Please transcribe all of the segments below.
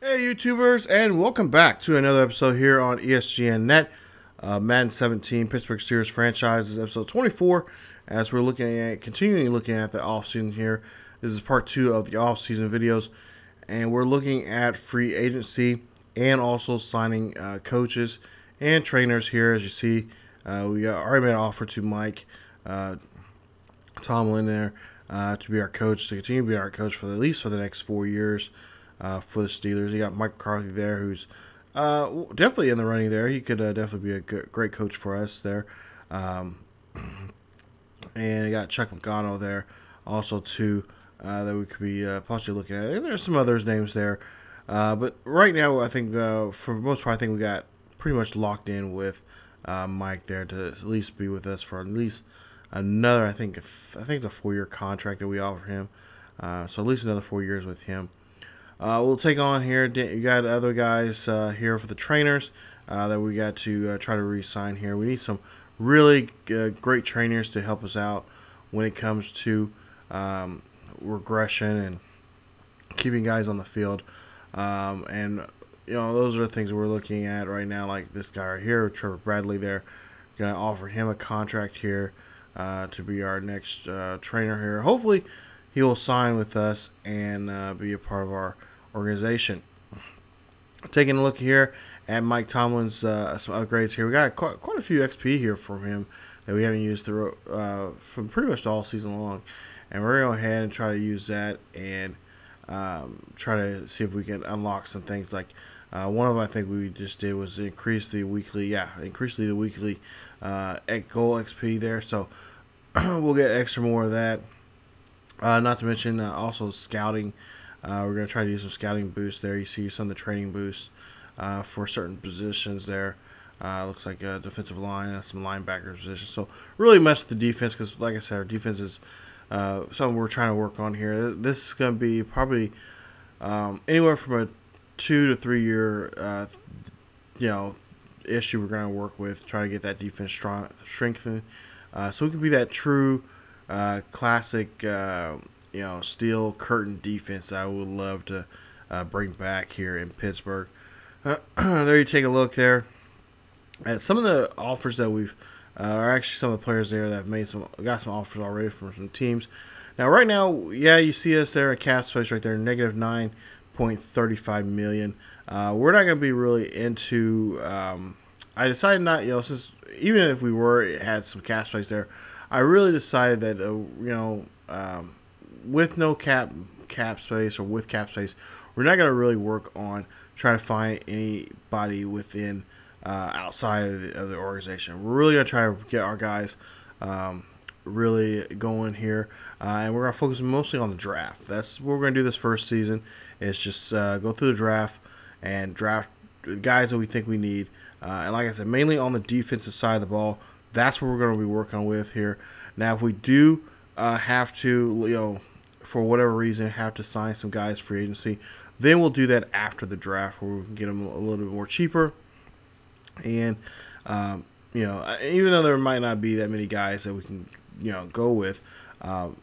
Hey YouTubers, and welcome back to another episode here on ESGNet. Madden 17 Pittsburgh Steelers Franchise is episode 24, as we're continuing looking at the offseason here. This is part 2 of the offseason videos, and we're looking at free agency and also signing coaches and trainers here. As you see, we already made an offer to Mike Tomlin there to be our coach, to continue to be our coach for at least for the next 4 years. For the Steelers, you got Mike McCarthy there, who's definitely in the running there. He could definitely be a great coach for us there. And you got Chuck Pagano there, also too, that we could be possibly looking at. And there's some others names there, but right now I think for the most part I think we got pretty much locked in with Mike there to at least be with us for at least another. I think it's a 4-year contract that we offer him, so at least another 4 years with him. We'll take on here. You got other guys here for the trainers that we got to try to re-sign here. We need some really great trainers to help us out when it comes to regression and keeping guys on the field. And you know, those are the things we're looking at right now. Like this guy right here, Trevor Bradley. There, gonna offer him a contract here to be our next trainer here. Hopefully, he will sign with us and be a part of our organization. Taking a look here at Mike Tomlin's some upgrades here. We got quite a few XP here from him that we haven't used through from pretty much all season long, and we're gonna go ahead and try to use that and try to see if we can unlock some things. Like one of them I think we just did was increase the weekly goal XP there. So we'll get extra more of that. Not to mention also scouting. We're going to try to use some scouting boosts there. You see some of the training boosts for certain positions there. Looks like a defensive line, some linebacker positions. So really mess with the defense because, like I said, our defense is something we're trying to work on here. This is going to be probably anywhere from a 2 to 3 year issue we're going to work with, try to get that defense strengthened, so we can be that true classic steel curtain defense that I would love to bring back here in Pittsburgh. There you take a look there at some of the offers that we've are actually some of the players there that have got some offers already from some teams. Now right now, yeah, you see us there at cap space right there, negative 9.35 million. We're not going to be really into I decided not, since even if we had some cap space there, I really decided that with no cap space or with cap space, we're not going to really work on trying to find anybody within outside of the organization. We're really going to try to get our guys really going here, and we're going to focus mostly on the draft. That's what we're going to do this first season. Is just go through the draft and draft the guys that we think we need, and like I said, mainly on the defensive side of the ball. That's what we're going to be working on with here. Now, if we do have to, for whatever reason, have to sign some guys free agency, then we'll do that after the draft, where we can get them a little bit more cheaper. And even though there might not be that many guys that we can, go with, for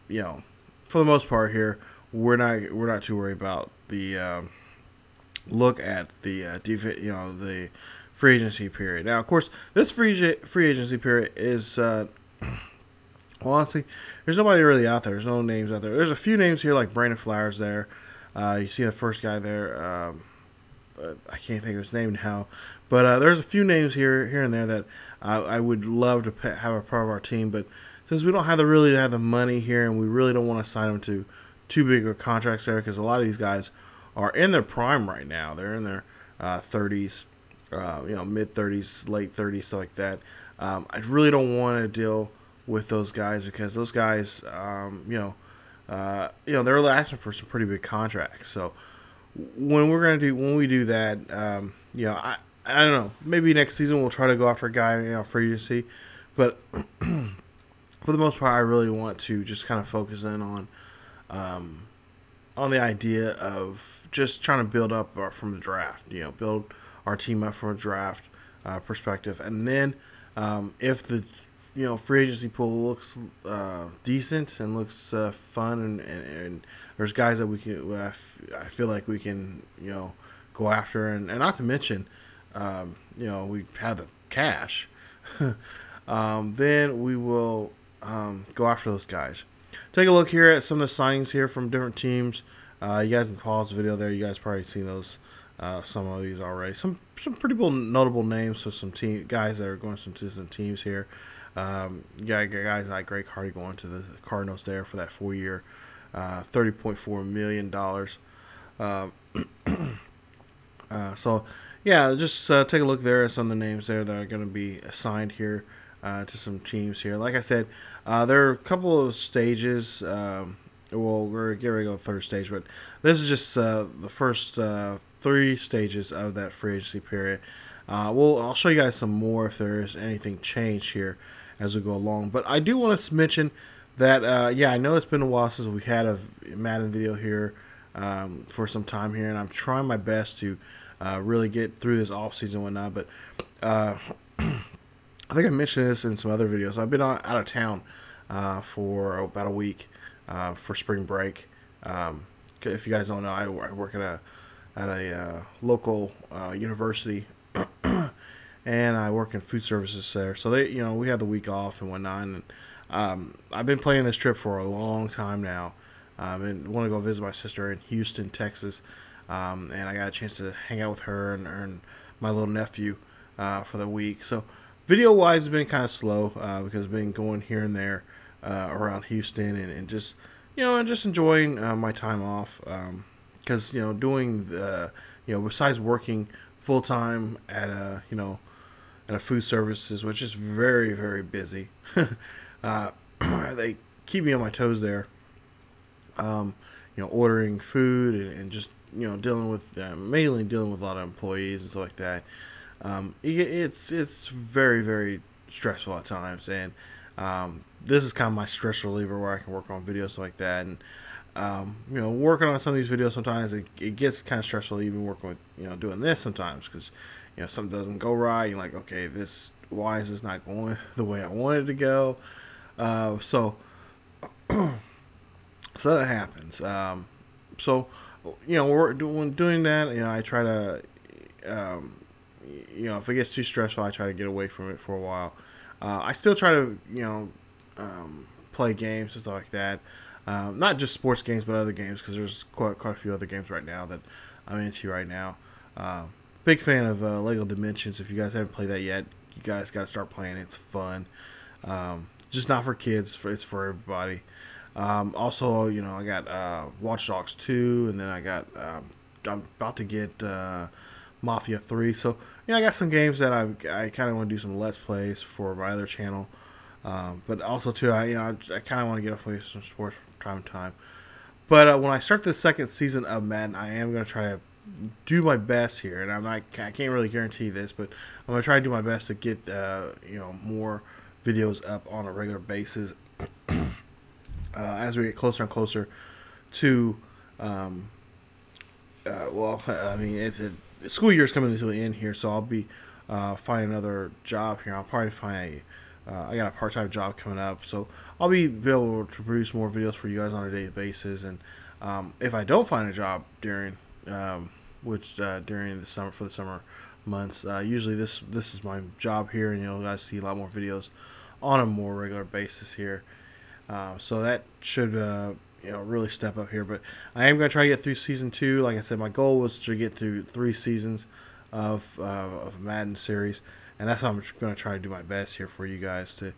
the most part here, we're not too worried about the look at the the free agency period. Now, of course, this free agency period is, well, honestly, there's nobody really out there. There's no names out there. There's a few names here, like Brandon Flowers there. You see the first guy there. I can't think of his name now. But there's a few names here and there that I would love to have a part of our team. But since we don't really have the money here, and we really don't want to sign them to too big of contracts there, because a lot of these guys are in their prime right now. They're in their 30s. Mid 30s, late 30s, stuff like that. I really don't want to deal with those guys, because those guys, they're asking for some pretty big contracts. So when we do that, I don't know. Maybe next season we'll try to go after a guy, free agency. But for the most part, I really want to just kind of focus in on the idea of just trying to build up from the draft. Build our team up from a draft perspective, and then if the free agency pool looks decent and looks fun, and there's guys that we can I feel like we can go after, and not to mention, we have the cash. Then we will go after those guys. Take a look here at some of the signings here from different teams. You guys can pause the video there. You guys probably seen those, some of these already. Some pretty notable names for some guys that are going to some teams here. Guys like Greg Hardy going to the Cardinals there for that 4-year, $30.4 million. So yeah, just take a look there at some of the names there that are going to be assigned here to some teams here. Like I said, there are a couple of stages. Well, we're getting ready to go to the third stage, but this is just the first 3 stages of that free agency period. I'll show you guys some more if there is anything changed here as we go along. But I do want to mention that, I know it's been a while since we've had a Madden video here for some time here, and I'm trying my best to really get through this off season and whatnot. But I think I mentioned this in some other videos. I've been out of town for about a week for spring break. If you guys don't know, I work at a local university, and I work in food services there. So we have the week off and whatnot. And I've been planning this trip for a long time now. And want to go visit my sister in Houston, Texas. And I got a chance to hang out with her and my little nephew for the week. So video-wise, it's been kind of slow because I've been going here and there around Houston and just just enjoying my time off. Because doing the besides working full time at a food services, which is very, very busy. They keep me on my toes there. Ordering food and just dealing with mainly dealing with a lot of employees and stuff like that. It's very, very stressful at times, and this is kind of my stress reliever where I can work on videos like that. And working on some of these videos sometimes it gets kind of stressful, even working with doing this sometimes, because something doesn't go right. You're like, okay, why is this not going the way I wanted it to go? So that happens. We're doing that. I try to, if it gets too stressful, I try to get away from it for a while. I still try to, play games and stuff like that. Not just sports games, but other games, because there's quite a few other games right now that I'm into right now. Big fan of Lego Dimensions. If you guys haven't played that yet, you guys got to start playing. It's fun. Just not for kids. It's for everybody. Also, I got Watch Dogs 2, and then I'm about to get Mafia 3. So, I got some games that I kind of want to do some Let's Plays for my other channel. But also, too, I kind of want to get away from some sports from time to time. But when I start the second season of Madden, I am going to try to do my best here. And I can't really guarantee this, but I'm going to try to do my best to get, more videos up on a regular basis. As we get closer and closer to, the school year is coming to an end here, so I'll be finding another job here. I'll probably find I got a part-time job coming up, so I'll be able to produce more videos for you guys on a daily basis. And if I don't find a job during the summer, for the summer months, usually this is my job here, and you'll guys see a lot more videos on a more regular basis here. So that should really step up here. But I am going to try to get through season 2. Like I said, my goal was to get through 3 seasons of a Madden series, and that's how I'm going to try to do my best here for you guys to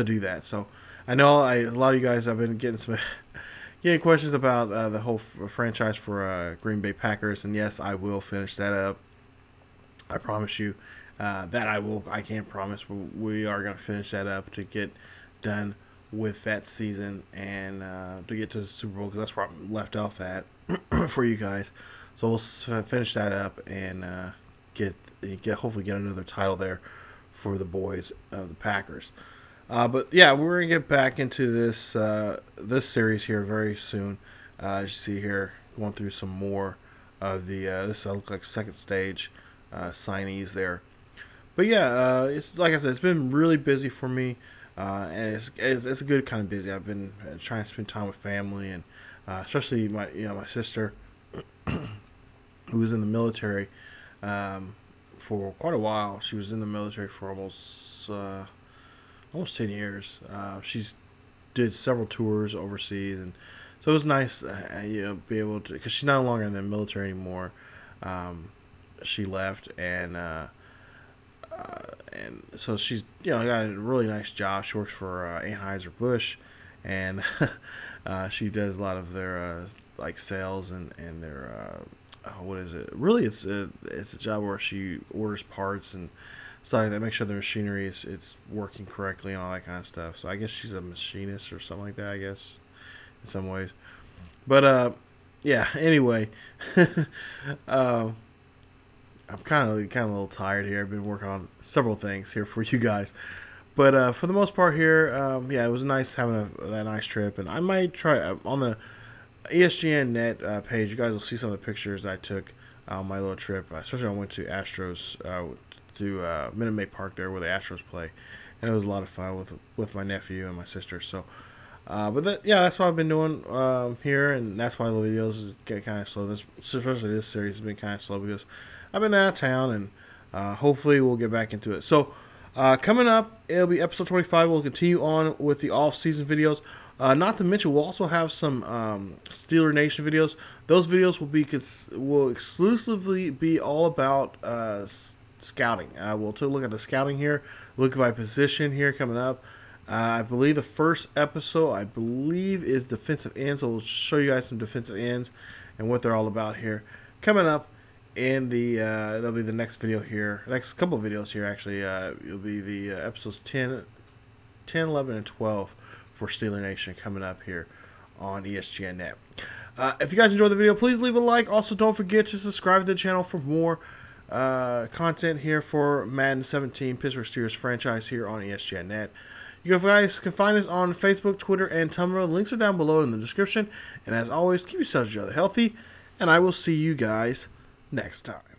do that. So I know a lot of you guys have been getting questions about the whole franchise for Green Bay Packers, and yes, I will finish that up. I promise you that I will. I can't promise, but we are going to finish that up to get done with that season and to get to the Super Bowl, because that's where I'm left off at for you guys. So we'll finish that up and hopefully get another title there for the boys of the Packers. But yeah, we're gonna get back into this this series here very soon. As you see here, going through some more of the this looks like second stage signees there. But yeah, it's like I said, it's been really busy for me. And it's a good kind of busy. I've been trying to spend time with family, and especially my sister. who was in the military for quite a while. She was in the military for almost 10 years. She's did several tours overseas, and so it was nice, be able to, because she's no longer in the military anymore. She left, and so she's got a really nice job. She works for Anheuser-Busch, and she does a lot of their like sales and their what is it? Really, it's a job where she orders parts and stuff like that, make sure the machinery it's working correctly and all that kind of stuff. So I guess she's a machinist or something like that, I guess, in some ways. But yeah. Anyway, I'm kind of a little tired here. I've been working on several things here for you guys, but for the most part here, yeah, it was nice having that nice trip, and I might try on the ESGNet page. You guys will see some of the pictures I took on my little trip, especially when I went to Astros to Minute Maid Park there where the Astros play, and it was a lot of fun with my nephew and my sister. So, but that's what I've been doing here, and that's why the videos get kind of slow. Especially this series has been kind of slow because I've been out of town, and hopefully we'll get back into it. So, coming up, it'll be episode 25. We'll continue on with the off-season videos. Not to mention, we'll also have some Steeler Nation videos. Those videos will exclusively be all about scouting. We'll take a look at the scouting here, look at my position here coming up. I believe the first episode, is defensive ends, so we'll show you guys some defensive ends and what they're all about here. Coming up in that'll be the next video here, next couple of videos here actually. It'll be the episodes 10, 11, and 12 for Steeler Nation coming up here on ESGNet. If you guys enjoyed the video, please leave a like. Also, don't forget to subscribe to the channel for more content here for Madden 17 Pittsburgh Steelers Franchise here on ESGNet. You guys can find us on Facebook, Twitter, and Tumblr. The links are down below in the description. And as always, keep yourselves healthy, and I will see you guys next time.